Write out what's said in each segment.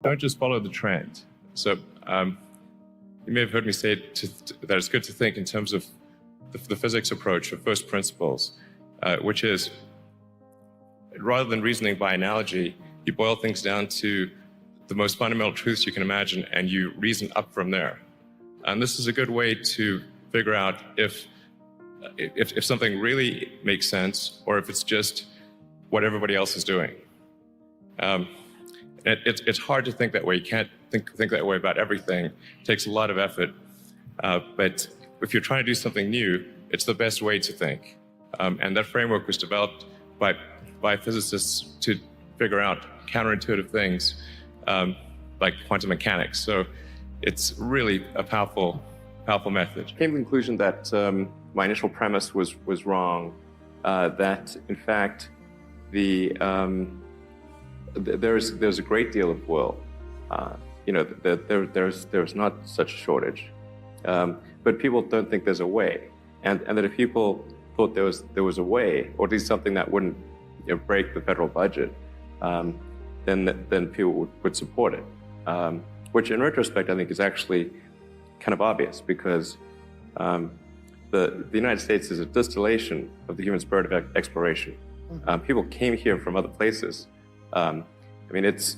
Don't just follow the trend. So you may have heard me say that it's good to think in terms of the physics approach of first principles, which is, rather than reasoning by analogy, you boil things down to the most fundamental truths you can imagine, and you reason up from there. And this is a good way to figure out if something really makes sense, or if it's just what everybody else is doing. It's hard to think that way. You can't think that way about everything. It takes a lot of effort. But if you're trying to do something new, it's the best way to think. And that framework was developed by physicists to figure out counterintuitive things like quantum mechanics. So it's really a powerful method. I came to the conclusion that my initial premise was wrong, that in fact there's a great deal of will. There's not such a shortage, but people don't think there's a way, and that if people thought there was a way, or at least something that wouldn't break the federal budget, then people would support it. Which, in retrospect, I think is actually kind of obvious, because the United States is a distillation of the human spirit of exploration. People came here from other places. There's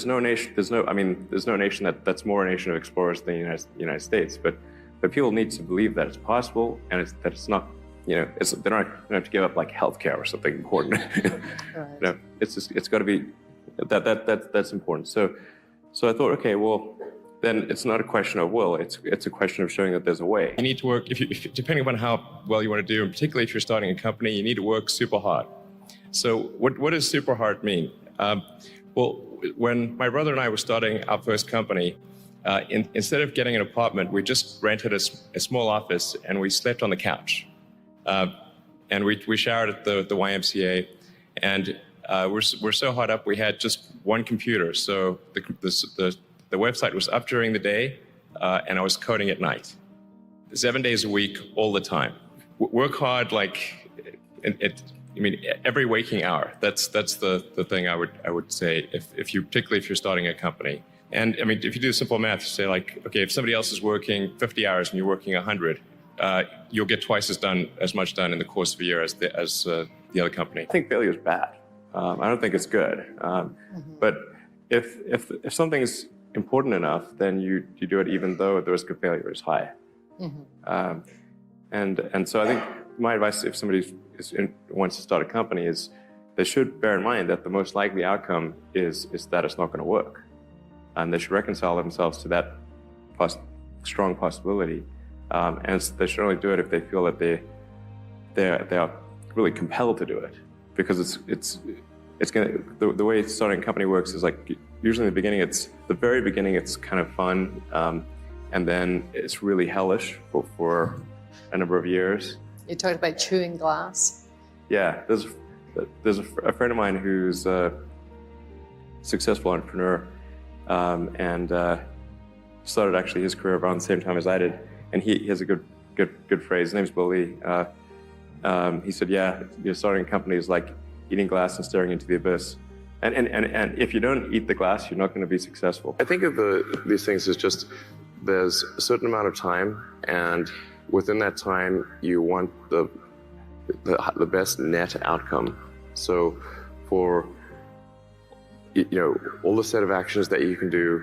no nation that's more a nation of explorers than the United States. But people need to believe that it's possible, and that it's not. They don't have to give up like healthcare or something important. Right. It's got to be that's important. So I thought, okay, well, then it's not a question of will. It's a question of showing that there's a way. You need to work, depending upon how well you want to do, and particularly if you're starting a company, you need to work super hard. So what does super hard mean? Well, when my brother and I were starting our first company, instead of getting an apartment, we just rented a small office, and we slept on the couch. And we showered at the YMCA, and we're so hot up, we had just one computer. So the website was up during the day, and I was coding at night, 7 days a week, all the time. Work hard, every waking hour. That's the thing I would say particularly if you're starting a company. And if you do simple math, say okay, if somebody else is working 50 hours and you're working 100, you'll get twice as much done in the course of a year as the other company. I think failure is bad. I don't think it's good. But if something is important enough, then you do it even though the risk of failure is high. And so I think my advice, if somebody wants to start a company, is they should bear in mind that the most likely outcome is that it's not going to work, and they should reconcile themselves to that strong possibility. And they should only do it if they feel that they are really compelled to do it, because it's going to, the way starting a company works is usually in the very beginning it's kind of fun, and then it's really hellish for a number of years. You talked about chewing glass. Yeah, there's a friend of mine who's a successful entrepreneur, and started actually his career around the same time as I did. And he has a good phrase. His name's Bill Lee. He said, starting a company is like eating glass and staring into the abyss. And if you don't eat the glass, you're not going to be successful. I think of these things as just, there's a certain amount of time, and within that time, you want the best net outcome. So for all the set of actions that you can do,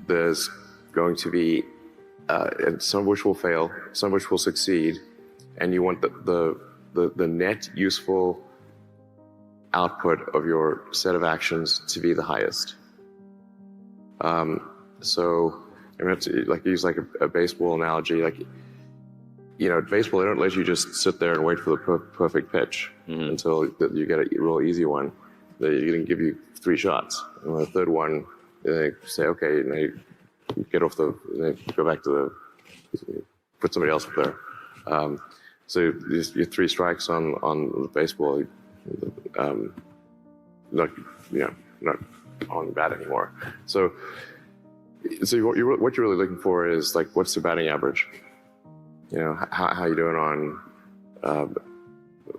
there's going to be some of which will fail, some of which will succeed, and you want the net useful output of your set of actions to be the highest. So I'm going to use a baseball analogy. Baseball, they don't let you just sit there and wait for the perfect pitch until you get a real easy one. They're going to give you 3 shots, and the third one, they say, okay, you get off go back to put somebody else up there. So your 3 strikes on the baseball, not on the bat anymore. So what you're really looking for is what's the batting average? How you doing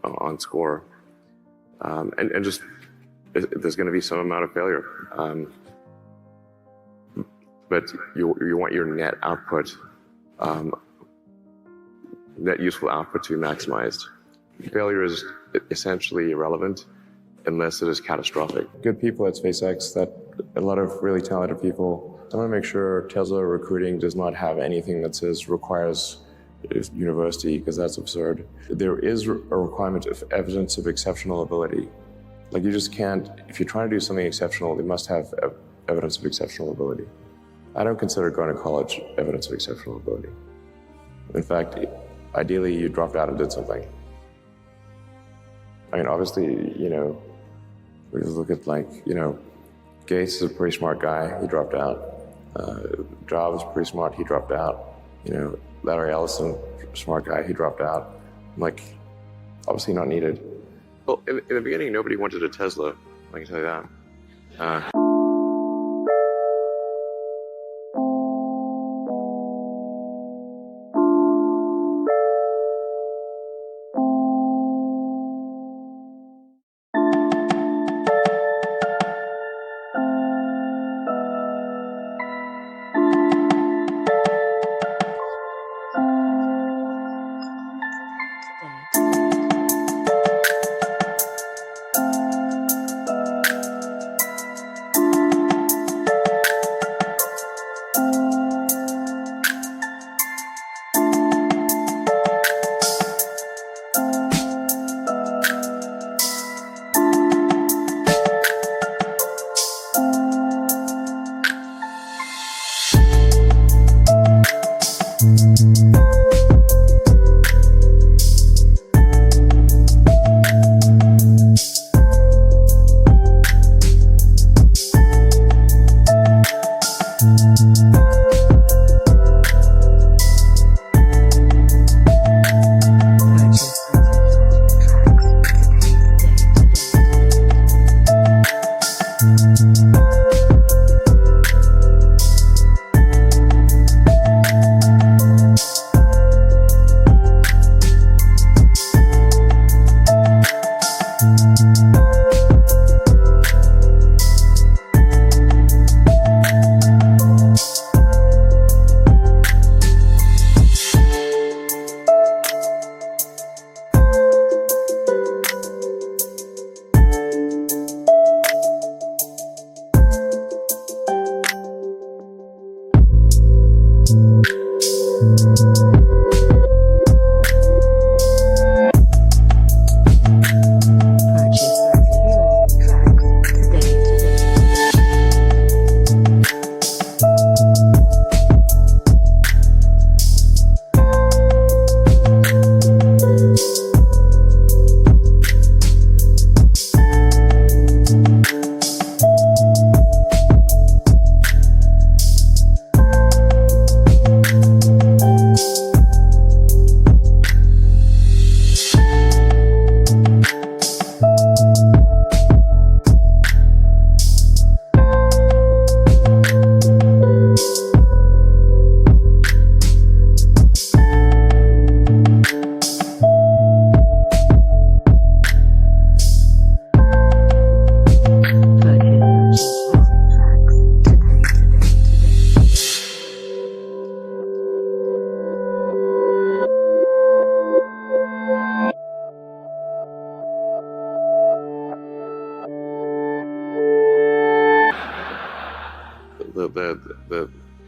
on score, and just there's going to be some amount of failure. But you want your net output, net useful output to be maximized. Failure is essentially irrelevant unless it is catastrophic. Good people at SpaceX, that a lot of really talented people. I want to make sure Tesla recruiting does not have anything that says requires university, because that's absurd. There is a requirement of evidence of exceptional ability. Like, you just can't, if you're trying to do something exceptional, they must have evidence of exceptional ability. I don't consider going to college evidence of exceptional ability. In fact, ideally, you dropped out and did something. I mean, obviously, we look at, Gates is a pretty smart guy, he dropped out. Jobs, pretty smart, he dropped out. Larry Ellison, smart guy, he dropped out. Obviously not needed. Well, in the beginning, nobody wanted a Tesla, I can tell you that.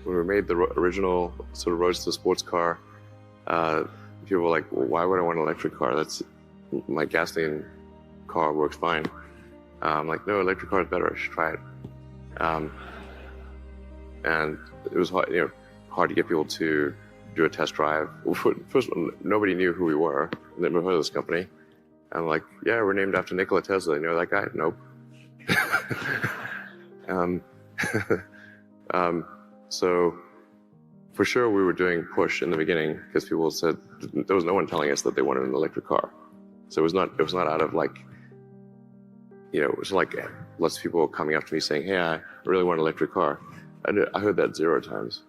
When we made the original sort of Roadster sports car, people were like, well, why would I want an electric car? My gasoline car works fine. I'm like, no, electric car is better, I should try it. And it was hard to get people to do a test drive. First of all, nobody knew who we were, never heard of this company. I'm like, yeah, we're named after Nikola Tesla. You know that guy? Nope. So for sure we were doing push in the beginning because people said there was no one telling us that they wanted an electric car. So it was not out of it was like lots of people coming up to me saying, hey, I really want an electric car. I heard that 0 times.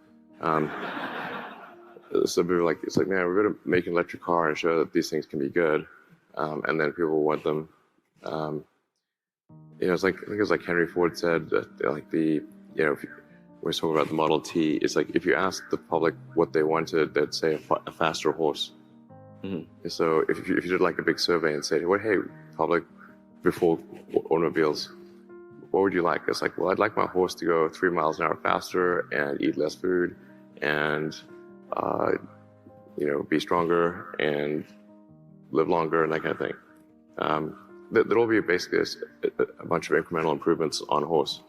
So we were like, it's like, man, we're going to make an electric car and show that these things can be good. And then people want them. it's like, I think it was like Henry Ford said that like if we're talking about the Model T, it's like if you ask the public what they wanted, they'd say a faster horse. Mm-hmm. So if you did like a big survey and said, well, hey, public, before automobiles, what would you like? It's like, well, I'd like my horse to go 3 miles an hour faster and eat less food and, be stronger and live longer and that kind of thing. There'll all be basically a bunch of incremental improvements on horse.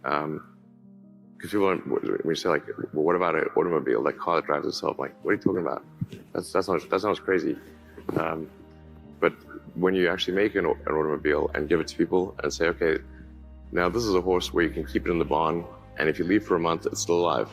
Because people, when you say like, well, what about an automobile, like car that drives itself? Like, what are you talking about? That sounds crazy. But when you actually make an automobile and give it to people and say, okay, now this is a horse where you can keep it in the barn, and if you leave for a month, it's still alive.